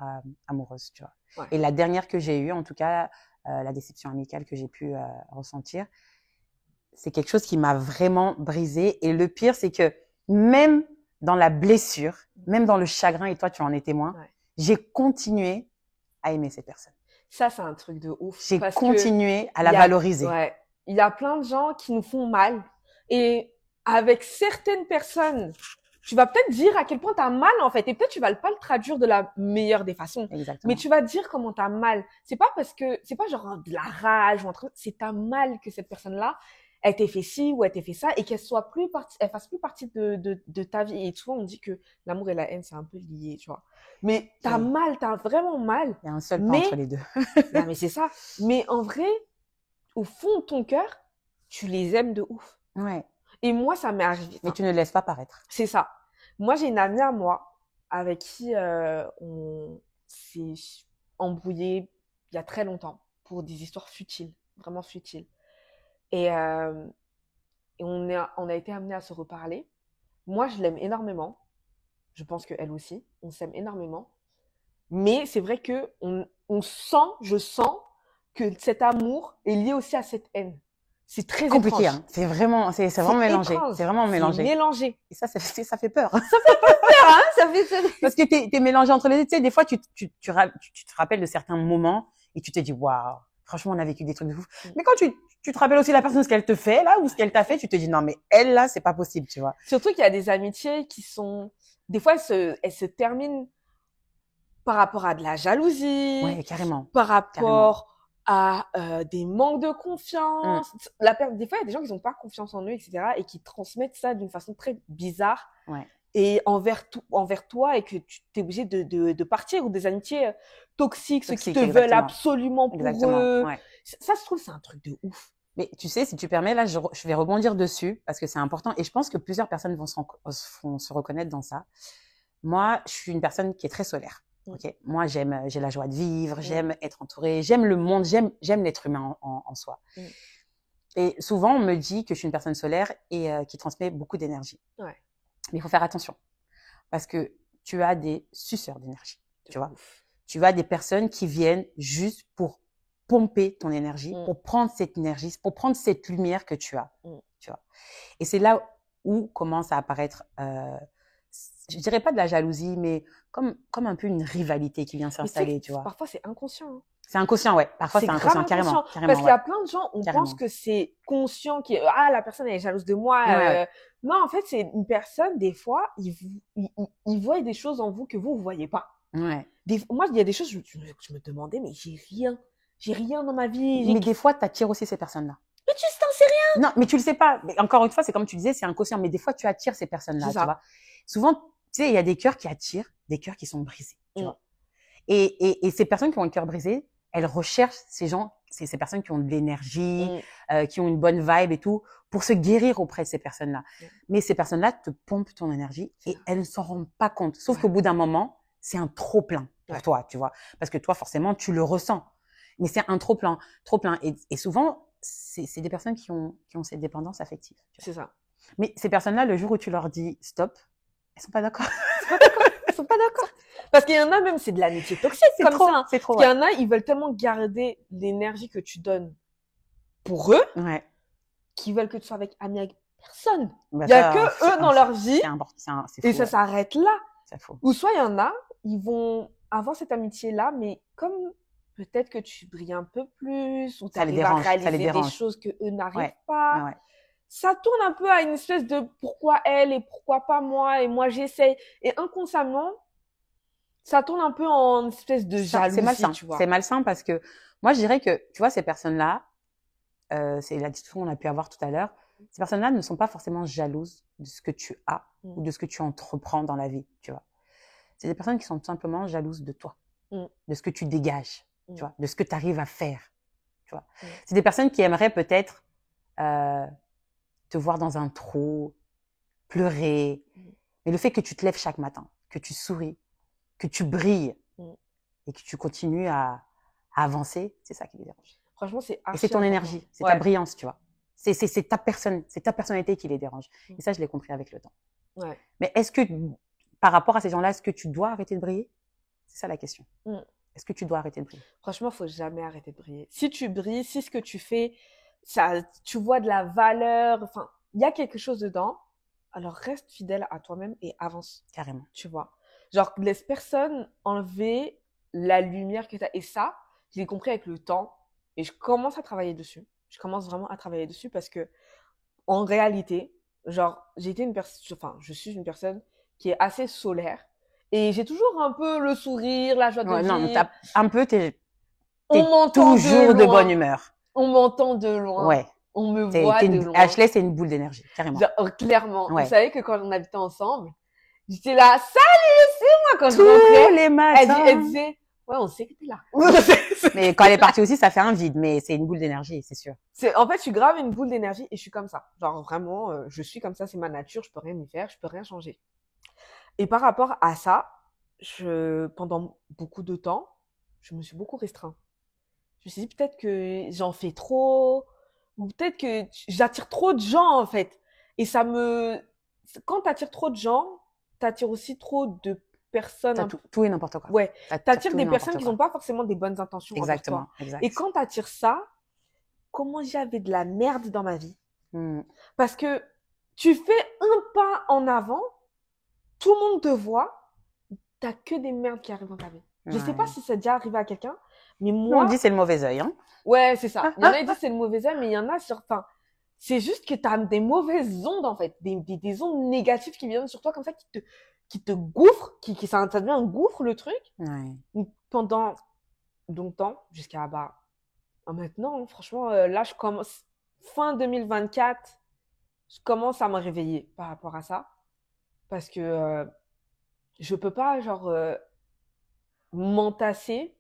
amoureuse, tu vois. Et la dernière que j'ai eue, en tout cas, la déception amicale que j'ai pu ressentir, c'est quelque chose qui m'a vraiment brisée. Et le pire, c'est que même dans la blessure, même dans le chagrin, et toi, tu en es témoin, j'ai continué à aimer cette personne. Ça, c'est un truc de ouf. J'ai continué à la valoriser. Il y a plein de gens qui nous font mal. Et avec certaines personnes, tu vas peut-être dire à quel point t'as mal, en fait. Et peut-être tu vas pas le traduire de la meilleure des façons. Exactement. Mais tu vas dire comment t'as mal. C'est pas genre de la rage ou un truc. C'est t'as mal que cette personne-là, elle t'ait fait ci ou elle t'ait fait ça et qu'elle fasse plus partie de ta vie. Et souvent, on dit que l'amour et la haine, c'est un peu lié, tu vois. Mais t'as mal, t'as vraiment mal. Il y a un seul pas entre les deux. Non, mais c'est ça. Mais en vrai, au fond de ton cœur, tu les aimes de ouf. Et moi, ça m'est arrivé. Mais tu ne laisses pas paraître. C'est ça. Moi, j'ai une amie à moi avec qui on s'est embrouillé il y a très longtemps pour des histoires futiles, vraiment futiles. Et on a été amenés à se reparler. Moi, je l'aime énormément. Je pense qu'elle aussi. On s'aime énormément. Mais c'est vrai que je sens que cet amour est lié aussi à cette haine. C'est très compliqué, étrange. Hein. C'est vraiment mélangé. C'est vraiment mélangé. Mélangé. Et ça fait peur. Ça fait pas peur, hein. Parce que t'es mélangé entre les deux. Tu sais, des fois, tu te rappelles de certains moments et tu te dis, waouh, franchement, on a vécu des trucs de fou. Mais quand tu te rappelles aussi la personne, ce qu'elle te fait, là, ou ce qu'elle t'a fait, tu te dis, non, mais elle, là, c'est pas possible, tu vois. Surtout qu'il y a des amitiés qui sont, des fois, elles se terminent par rapport à de la jalousie. Ouais, carrément. Par rapport à des manques de confiance. Des fois, il y a des gens qui n'ont pas confiance en eux, etc. et qui transmettent ça d'une façon très bizarre. Et envers toi, et que tu es obligé de partir, ou des amitiés toxiques, ceux qui te veulent absolument pour eux, Ça, je trouve, c'est un truc de ouf. Mais tu sais, si tu permets, là, je vais rebondir dessus parce que c'est important et je pense que plusieurs personnes vont vont se reconnaître dans ça. Moi, je suis une personne qui est très solaire. Ok, moi, j'ai la joie de vivre, j'aime être entourée, j'aime le monde, j'aime l'être humain en soi. Et souvent, on me dit que je suis une personne solaire et qui transmet beaucoup d'énergie. Ouais. Mais il faut faire attention parce que tu as des suceurs d'énergie, tu vois. Tu as des personnes qui viennent juste pour pomper ton énergie, pour prendre cette énergie, pour prendre cette lumière que tu as, tu vois. Et c'est là où commence à apparaître, je dirais pas de la jalousie, mais comme un peu une rivalité qui vient s'installer, tu vois. Parfois, c'est inconscient. Hein. C'est inconscient, ouais. Parfois, c'est inconscient, carrément. Parce qu'il y a plein de gens, on pense que c'est conscient, la personne elle est jalouse de moi. Non, en fait, c'est une personne, des fois, il voit des choses en vous que vous voyez pas. Ouais. Moi, il y a des choses, je me demandais, mais j'ai rien dans ma vie. Mais des fois, tu attires aussi ces personnes-là. Mais tu t'en sais rien. Non, mais tu le sais pas. Mais encore une fois, c'est comme tu disais, c'est inconscient. Mais des fois, tu attires ces personnes-là, tu vois. Souvent, tu sais, il y a des cœurs qui attirent, des cœurs qui sont brisés, tu vois. Et ces personnes qui ont le cœur brisé, elles recherchent ces gens, ces personnes qui ont de l'énergie, qui ont une bonne vibe et tout, pour se guérir auprès de ces personnes-là. Mais ces personnes-là te pompent ton énergie et elles ne s'en rendent pas compte. Sauf qu'au bout d'un moment, c'est un trop-plein pour toi, tu vois. Parce que toi, forcément, tu le ressens. Mais c'est un trop-plein, trop-plein. Et souvent, c'est des personnes qui ont cette dépendance affective. C'est ça. Mais ces personnes-là, le jour où tu leur dis stop, elles sont pas d'accord. Elles sont pas d'accord. Parce qu'il y en a même, c'est de l'amitié toxique comme ça. Hein. C'est trop. Il y en a, ils veulent tellement garder l'énergie que tu donnes pour eux, qu'ils veulent que tu sois avec personne. Il y a que eux dans leur vie. Et ça s'arrête là. C'est faux. Ou soit il y en a, ils vont avoir cette amitié-là, mais comme peut-être que tu brilles un peu plus, ou tu arrives à réaliser des choses que eux n'arrivent pas. Ça tourne un peu à une espèce de pourquoi elle et pourquoi pas moi, et moi j'essaye. Et inconsciemment, ça tourne un peu en espèce de jalousie, c'est malsain, tu vois. C'est malsain parce que moi, je dirais que, tu vois, ces personnes-là, c'est la discussion qu'on a pu avoir tout à l'heure, ces personnes-là ne sont pas forcément jalouses de ce que tu as ou de ce que tu entreprends dans la vie, tu vois. C'est des personnes qui sont tout simplement jalouses de toi, de ce que tu dégages, tu vois, de ce que tu arrives à faire, tu vois. C'est des personnes qui aimeraient peut-être te voir dans un trou, pleurer, mais le fait que tu te lèves chaque matin, que tu souris, que tu brilles et que tu continues à avancer, c'est ça qui les dérange. Franchement, c'est et c'est ton énergie, c'est ta brillance, tu vois. C'est ta personne, c'est ta personnalité qui les dérange. Et ça, je l'ai compris avec le temps. Mais est-ce que, par rapport à ces gens-là, est-ce que tu dois arrêter de briller? C'est ça la question. Est-ce que tu dois arrêter de briller? Franchement, il faut jamais arrêter de briller. Si tu brilles, si ce que tu fais, ça, tu vois de la valeur, enfin, il y a quelque chose dedans, alors reste fidèle à toi-même et avance. Carrément. Tu vois. Genre, laisse personne enlever la lumière que tu as. Et ça, je l'ai compris avec le temps et je commence à travailler dessus. Je commence vraiment à travailler dessus parce que, en réalité, genre, je suis une personne qui est assez solaire et j'ai toujours un peu le sourire, la joie de vivre. Non, un peu, t'es toujours de bonne humeur. On m'entend de loin. Ouais. On me voit de loin. Ashley, c'est une boule d'énergie, carrément. Genre, clairement. Vous savez que quand on habitait ensemble, j'étais là, salut, c'est moi quand je rentrais. Tous les matins. Elle disait, ouais, on sait que t'es là. Mais quand elle est partie aussi, ça fait un vide, mais c'est une boule d'énergie, c'est sûr. En fait, je suis grave une boule d'énergie et je suis comme ça. Genre, vraiment, je suis comme ça, c'est ma nature, je peux rien y faire, je peux rien changer. Et par rapport à ça, pendant beaucoup de temps, je me suis beaucoup restreint. Je me suis dit peut-être que j'en fais trop, ou peut-être que j'attire trop de gens, en fait. Et quand t'attires trop de gens, t'attires aussi trop de personnes. Tout et n'importe quoi. Ouais. T'attires des personnes qui n'ont pas forcément des bonnes intentions. Exactement. Et quand t'attires ça, comment j'avais de la merde dans ma vie. Parce que tu fais un pas en avant, tout le monde te voit, t'as que des merdes qui arrivent dans ta vie. Je sais pas si ça déjà arrivé à quelqu'un, mais moi... On dit c'est le mauvais œil, hein. Ouais, c'est ça. Il y en a qui disent c'est le mauvais œil, mais il y en a c'est juste que t'as des mauvaises ondes, en fait. Des ondes négatives qui viennent sur toi comme ça, qui te gouffrent, ça devient un gouffre, le truc. Pendant longtemps, jusqu'à, maintenant, franchement, là, je commence, fin 2024, je commence à me réveiller par rapport à ça. Parce que je peux pas, m'entasser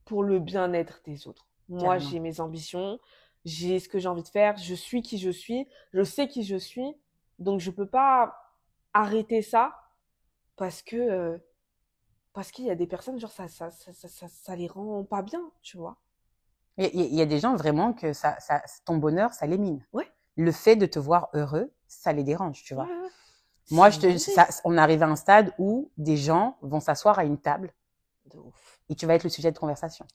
pour le bien-être des autres. Moi, Carrément. j'ai mes ambitions, j'ai ce que j'ai envie de faire, je suis qui je suis, je sais qui je suis. Donc, je peux pas arrêter ça parce que, parce qu'il y a des personnes, genre, ça les rend pas bien, tu vois. Il y a des gens vraiment que ton bonheur, ça les mine. Ouais, Le fait de te voir heureux, ça les dérange, tu ouais, vois. ouais. Moi, C'est une dinguerie. on arrive à un stade où des gens vont s'asseoir à une table De ouf. et tu vas être le sujet de conversation.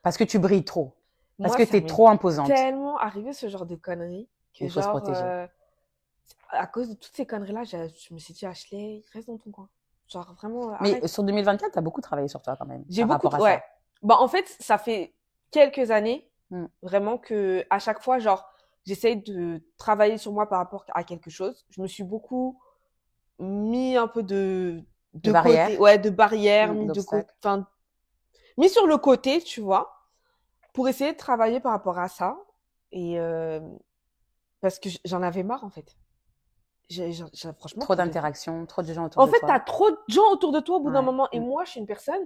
Parce que tu brilles trop. Parce Moi, que tu ça es m'est trop imposante. tellement arrivé ce genre de conneries que Il faut se genre, protéger. à cause de toutes ces conneries-là, je me suis dit, Ashley, reste dans ton coin. Genre, vraiment, Mais arrête. sur 2024, tu as beaucoup travaillé sur toi quand même, J'ai par beaucoup, rapport à ouais. ça. Bah, en fait, ça fait quelques années, Mm. vraiment, que à chaque fois, genre, j'essaye de travailler sur moi par rapport à quelque chose. Je me suis beaucoup mis un peu De de barrière, côté, ouais, de barrières, mis de côté, d'obstacles. enfin, mis sur le côté, tu vois, pour essayer de travailler par rapport à ça. Et, parce que j'en avais marre, en fait. Franchement, Trop pour de vrai. d'interactions, trop de gens autour En de fait, t'as toi. trop de gens autour de toi au bout d'un Ouais. moment. Et Mm. moi, je suis une personne,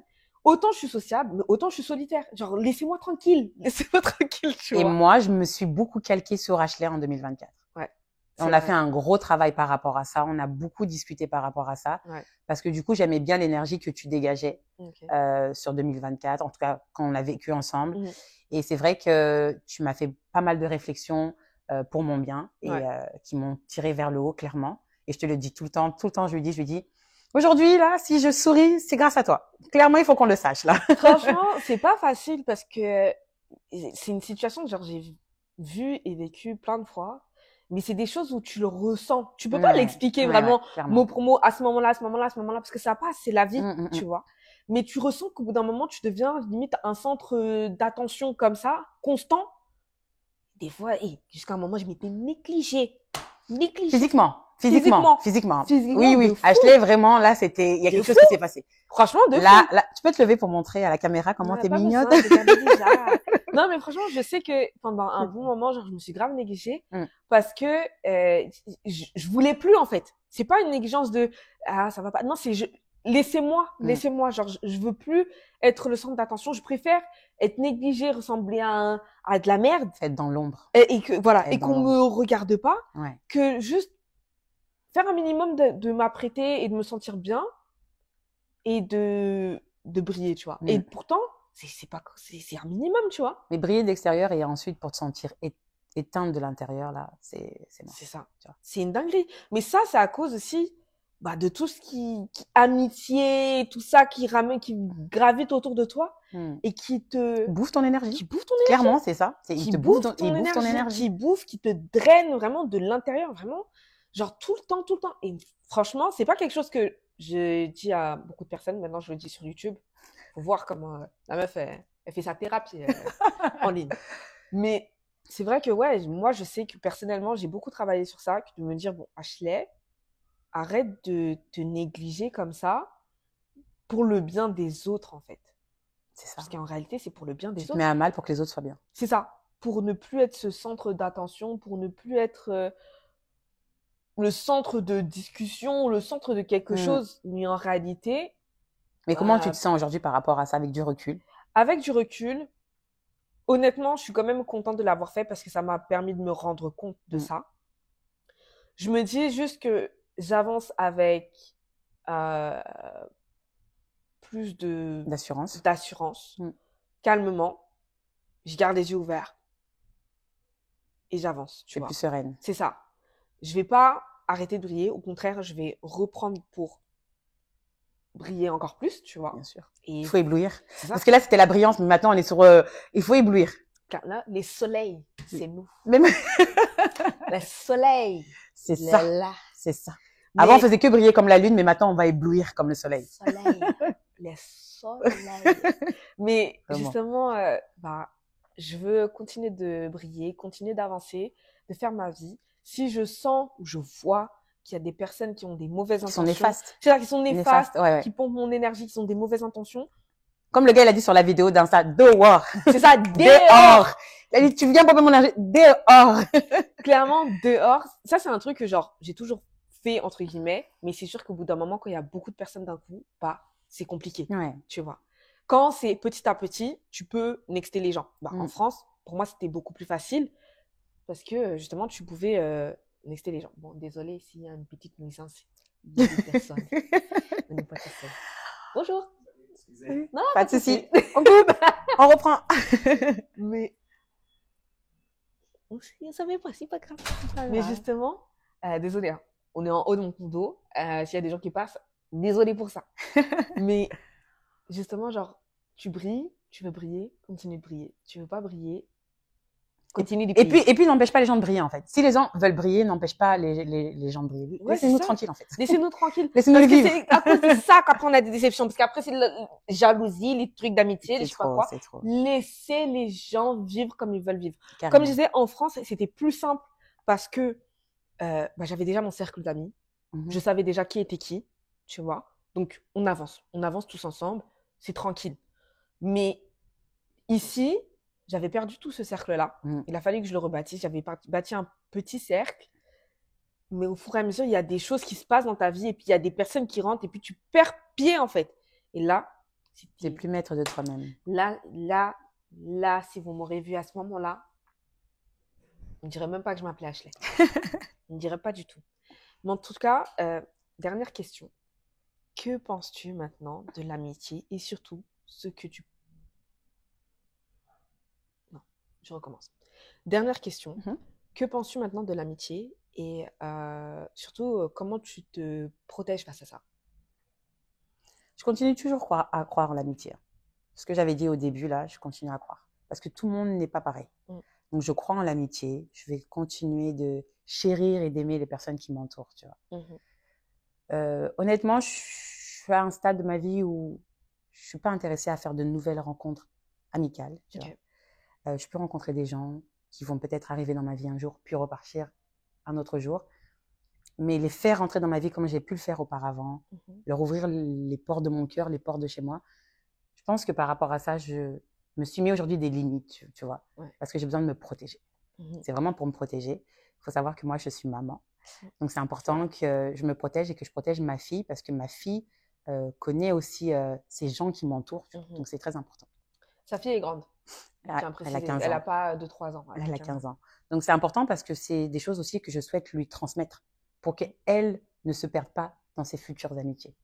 autant je suis sociable, mais autant je suis solitaire. Genre, laissez-moi tranquille. Laissez-moi tranquille, tu Et vois. moi, je me suis beaucoup calquée sur Ashley en 2024. Ouais. On C'est a fait vrai. un gros travail par rapport à ça. On a beaucoup discuté par rapport à ça. Ouais. Parce que du coup, j'aimais bien l'énergie que tu dégageais Ok. sur 2024, en tout cas quand on a vécu ensemble. Mhm. Et c'est vrai que tu m'as fait pas mal de réflexions pour mon bien et Ouais. qui m'ont tiré vers le haut, clairement. Et je te le dis tout le temps, je lui dis, aujourd'hui, là, si je souris, c'est grâce à toi. Clairement, il faut qu'on le sache, là. Franchement, c'est pas facile parce que c'est une situation que genre j'ai vue et vécue plein de fois. Mais c'est des choses où tu le ressens. Tu peux pas Ouais, l'expliquer ouais, vraiment mot clairement. pour mot à ce moment-là, à ce moment-là, à ce moment-là, parce que ça passe, c'est la vie, tu Mm. vois. Mais tu ressens qu'au bout d'un moment, tu deviens limite un centre d'attention comme ça, constant. Des fois, jusqu'à un moment, je m'étais négligée. Négligée. Physiquement. Physiquement. Oui, De oui. fou. Ashley, vraiment, là, il y a De quelque chose fou. qui s'est passé. Franchement, de Là, fou. là, tu peux te lever pour montrer à la caméra comment Ouais, t'es pas mignonne. besoin, je regardais déjà. Non, mais franchement, je sais que pendant un bon moment, genre, je me suis grave négligée Mm. parce que je voulais plus, en fait. C'est pas une négligence de ah, ça va pas. Non, c'est laissez-moi. Genre, je veux plus être le centre d'attention. Je préfère être négligée, ressembler à de la merde Être dans l'ombre. et que voilà, Être et dans qu'on me l'ombre. regarde pas, Ouais. que juste faire un minimum de m'apprêter et de me sentir bien et de briller, tu vois. Et Mm. pourtant, c'est un minimum, tu vois. Mais briller de l'extérieur et ensuite pour te sentir éteinte de l'intérieur, là, c'est mort. C'est ça. Tu vois. C'est une dinguerie. Mais ça, c'est à cause aussi bah, de tout ce qui amitié, tout ça qui ramène, qui gravite autour de toi Mm. et qui Bouffe ton énergie. bouffe ton énergie, Clairement, c'est ça. qui bouffe ton énergie, qui bouffe, qui te draine vraiment de l'intérieur, vraiment, genre tout le temps, tout le temps. Et franchement, c'est pas quelque chose que je dis à beaucoup de personnes. Maintenant, je le dis sur YouTube. Faut voir comment la meuf, elle fait sa thérapie en ligne. Mais c'est vrai que, ouais, moi, je sais que personnellement, j'ai beaucoup travaillé sur ça, de me dire, bon, Ashley, arrête de te négliger comme ça pour le bien des autres, en fait. C'est ça. Parce qu'en réalité, c'est pour le bien Tu des te autres. mets à mal pour que les autres soient bien. C'est ça. Pour ne plus être ce centre d'attention, pour ne plus être le centre de discussion, le centre de quelque chose. Mais en réalité, Mais comment tu te sens aujourd'hui par rapport à ça avec du recul? avec du recul, honnêtement, je suis quand même contente de l'avoir fait parce que ça m'a permis de me rendre compte de ça. Je me dis juste que j'avance avec plus D'assurance. Calmement. Je garde les yeux ouverts et j'avance, tu Tu es vois. plus sereine. C'est ça. Je vais pas arrêter de briller. Au contraire, je vais reprendre pour briller encore plus, tu vois. Bien sûr. Et il faut éblouir. c'est ça. Parce que là, c'était la brillance, mais maintenant, on est sur... il faut éblouir. Car là, les soleils, c'est nous. Même... Les soleils. C'est ça. Là. C'est ça. Mais... Avant, on faisait que briller comme la lune, mais maintenant, on va éblouir comme le soleil. Soleil. Les soleils. Mais Comment? justement, bah, je veux continuer de briller, continuer d'avancer, de faire ma vie. Si je sens ou je vois qu'il y a des personnes qui ont des mauvaises intentions. Qui sont néfastes. C'est-à-dire qui sont néfastes, ouais. qui pompent mon énergie, qui ont des mauvaises intentions. Comme le gars, il a dit sur la vidéo d'Insta, dehors. C'est ça, dehors. Il a dit, tu viens pomper mon énergie, dehors. Clairement, dehors. Ça, c'est un truc que, genre, j'ai toujours fait, entre guillemets, mais c'est sûr qu'au bout d'un moment, quand il y a beaucoup de personnes d'un coup, bah, c'est compliqué. Ouais. Tu vois. Quand c'est petit à petit, tu peux nexter les gens. En France, pour moi, c'était beaucoup plus facile parce que justement, tu pouvais nexter les gens. Bon, désolé s'il y a une petite nuisance de personnes. On n'est pas tout seul. Bonjour. Non, pas de souci. On coupe. On reprend. Mais on ne savait pas, c'est pas grave. Mais justement, désolé, hein, on est en haut de mon condo. S'il y a des gens qui passent, désolé pour ça. Mais justement, genre, tu brilles, tu veux briller, continue de briller. Tu veux pas briller, continue de briller. Et puis n'empêche pas les gens de briller, en fait. Si les gens veulent briller, n'empêche pas les gens de briller. Ouais, laissez-nous tranquilles, en fait. Laissez-nous tranquilles. Laissez-nous vivre. C'est à cause de ça qu'après on a des déceptions. Parce qu'après, c'est la jalousie, les trucs d'amitié, je sais pas quoi. C'est trop. Laissez les gens vivre comme ils veulent vivre. Carrément. Comme je disais, en France, c'était plus simple parce que j'avais déjà mon cercle d'amis. Je savais déjà qui était qui, tu vois. Donc, on avance tous ensemble. C'est tranquille. Mais ici, j'avais perdu tout ce cercle-là. Il a fallu que je le rebâtisse. J'avais bâti un petit cercle. Mais au fur et à mesure, il y a des choses qui se passent dans ta vie. Et puis, il y a des personnes qui rentrent. Et puis, tu perds pied, en fait. Et là, t'es plus maître de toi-même. Là, si vous m'aurez vu à ce moment-là, on ne dirait même pas que je m'appelais Ashley. On ne dirait pas du tout. Mais en tout cas, dernière question. Que penses-tu maintenant de l'amitié et surtout ce que tu... Non, je recommence. Dernière question. Que penses-tu maintenant de l'amitié et surtout comment tu te protèges face à ça? Je continue toujours à croire en l'amitié. Ce que j'avais dit au début, là, je continue à croire. Parce que tout le monde n'est pas pareil. Donc, je crois en l'amitié. Je vais continuer de chérir et d'aimer les personnes qui m'entourent, tu vois. Honnêtement, je suis à un stade de ma vie où je suis pas intéressée à faire de nouvelles rencontres amicales. Tu vois. Je peux rencontrer des gens qui vont peut-être arriver dans ma vie un jour, puis repartir un autre jour. Mais les faire rentrer dans ma vie comme j'ai pu le faire auparavant, leur ouvrir les portes de mon cœur, les portes de chez moi. Je pense que par rapport à ça, je me suis mis aujourd'hui des limites, tu vois, parce que j'ai besoin de me protéger. C'est vraiment pour me protéger. Il faut savoir que moi, je suis maman. Donc, c'est important que je me protège et que je protège ma fille parce que ma fille connaît aussi ces gens qui m'entourent. Donc, c'est très important. Sa fille est grande. Elle a 15 ans. Elle n'a pas 2-3 ans. Elle a 15 ans. Donc, c'est important parce que c'est des choses aussi que je souhaite lui transmettre pour qu'elle ne se perde pas dans ses futures amitiés.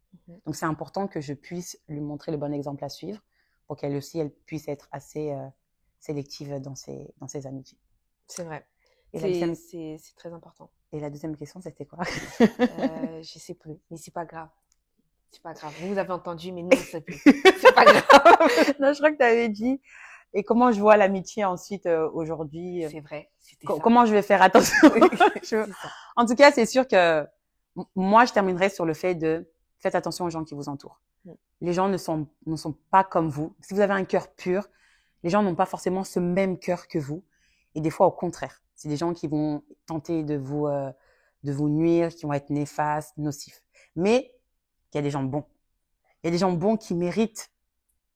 Donc, c'est important que je puisse lui montrer le bon exemple à suivre pour qu'elle aussi, elle puisse être assez sélective dans ses amitiés. C'est vrai. C'est très important. Et la deuxième question, c'était quoi? Je sais plus, mais c'est pas grave. C'est pas grave. Vous avez entendu, mais nous, on sait plus. C'est pas grave. Non, je crois que tu avais dit. Et comment je vois l'amitié ensuite aujourd'hui? C'est vrai. Comment je vais faire attention? En tout cas, c'est sûr que moi, je terminerai sur le fait de faites attention aux gens qui vous entourent. Les gens ne sont pas comme vous. Si vous avez un cœur pur, les gens n'ont pas forcément ce même cœur que vous. Et des fois, au contraire, c'est des gens qui vont tenter de vous nuire, qui vont être néfastes, nocifs. Mais il y a des gens bons. Il y a des gens bons qui méritent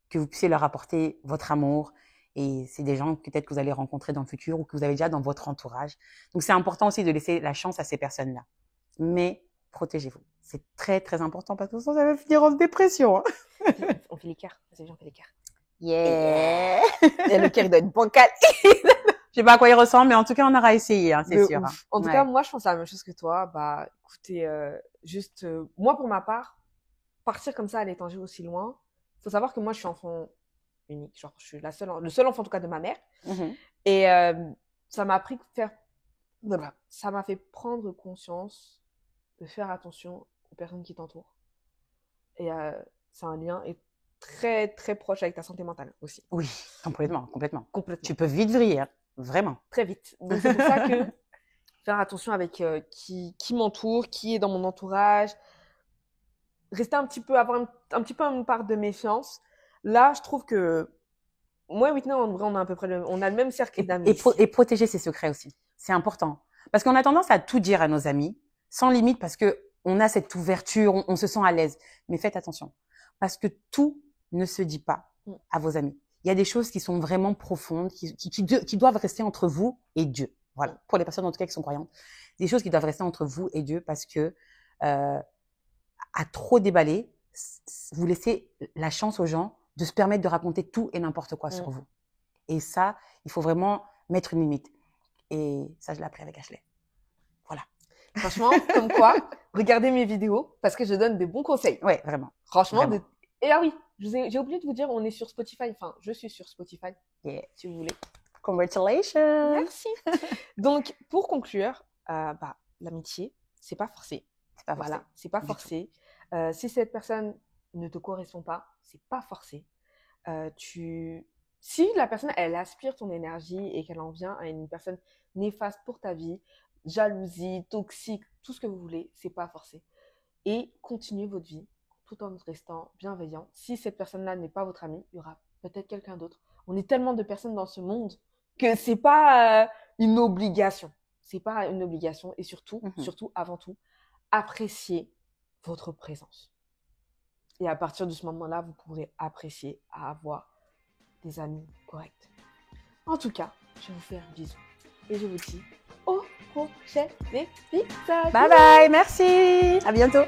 que vous puissiez leur apporter votre amour. Et c'est des gens peut-être que vous allez rencontrer dans le futur ou que vous avez déjà dans votre entourage. Donc, c'est important aussi de laisser la chance à ces personnes-là. Mais protégez-vous. C'est très, très important parce que sinon, ça va finir en dépression. Hein. On fait l'écart. C'est bien, on fait l'écart. Yeah! Et le cœur, il doit être bancal. Je sais pas à quoi il ressemble, mais en tout cas, on aura essayé, hein, c'est sûr. Hein. En tout cas, moi, je pense à la même chose que toi. Bah, écoutez, moi, pour ma part, partir comme ça à l'étranger aussi loin, faut savoir que moi, je suis enfant unique. Genre, je suis le seul enfant, en tout cas, de ma mère. Et ça m'a appris ça m'a fait prendre conscience de faire attention aux personnes qui t'entourent. Et c'est un lien très, très proche avec ta santé mentale aussi. Oui, complètement. Tu peux vite vriller, vraiment. Très vite. Donc, c'est pour ça que faire attention avec qui m'entoure, qui est dans mon entourage. Avoir un petit peu une part de méfiance. Là, je trouve que moi et Whitney, en vrai, on a à peu près on a le même cercle d'amis. Et protéger ses secrets aussi. C'est important. Parce qu'on a tendance à tout dire à nos amis, sans limite, parce que on a cette ouverture, on se sent à l'aise. Mais faites attention. Parce que tout ne se dit pas à vos amis. Il y a des choses qui sont vraiment profondes, qui doivent rester entre vous et Dieu. Voilà. Pour les personnes, en tout cas, qui sont croyantes. Des choses qui doivent rester entre vous et Dieu parce que, à trop déballer, vous laissez la chance aux gens de se permettre de raconter tout et n'importe quoi sur vous. Et ça, il faut vraiment mettre une limite. Et ça, je l'ai appris avec Ashley. Voilà. Franchement, comme quoi, regardez mes vidéos parce que je donne des bons conseils. Ouais, vraiment. Franchement. Vraiment. Et ah oui, j'ai oublié de vous dire, on est sur Spotify. Enfin, je suis sur Spotify, Yeah. si vous voulez. Congratulations. Merci. Donc, pour conclure, l'amitié, c'est pas forcé. C'est pas forcé. Voilà, c'est pas forcé. Si cette personne ne te correspond pas, c'est pas forcé. Si la personne, elle aspire ton énergie et qu'elle en vient à une personne néfaste pour ta vie, jalousie, toxique, tout ce que vous voulez, c'est pas forcé. Et continuez votre vie tout en restant bienveillant. Si cette personne-là n'est pas votre amie, il y aura peut-être quelqu'un d'autre. On est tellement de personnes dans ce monde que c'est pas une obligation. C'est pas une obligation. Et surtout, avant tout, appréciez votre présence. Et à partir de ce moment-là, vous pourrez apprécier à avoir des amis corrects. En tout cas, je vous fais un bisou. Et je vous dis au prochain épisode. Bye bye, merci. À bientôt.